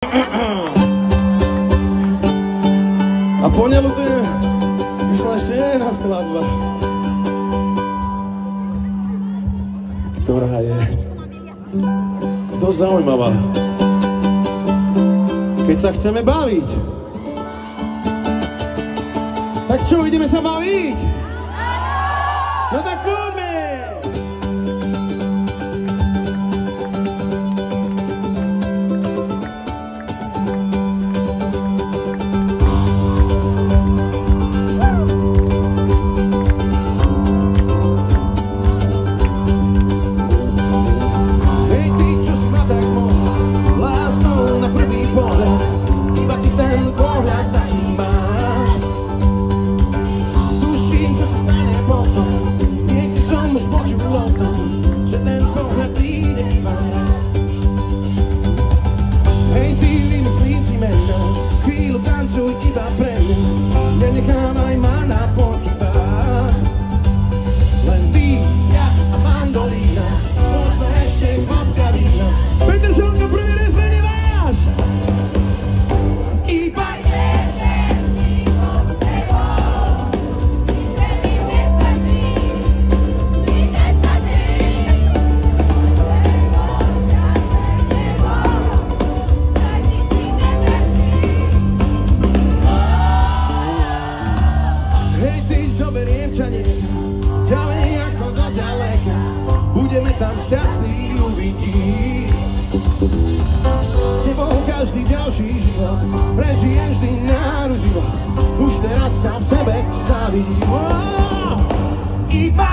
A po neľutujem, vyšla ešte jedna skladba, ktorá je dosť zaujímavá. Keď sa chceme baviť, tak čo, ideme sa baviť? No tak poďme! Ďalej ako do ďaleka, budeme tam šťastní uvidí. S tebou každý ďalší život prežijem vždy náruživo. Už teraz sa v sebe zavidím. Iba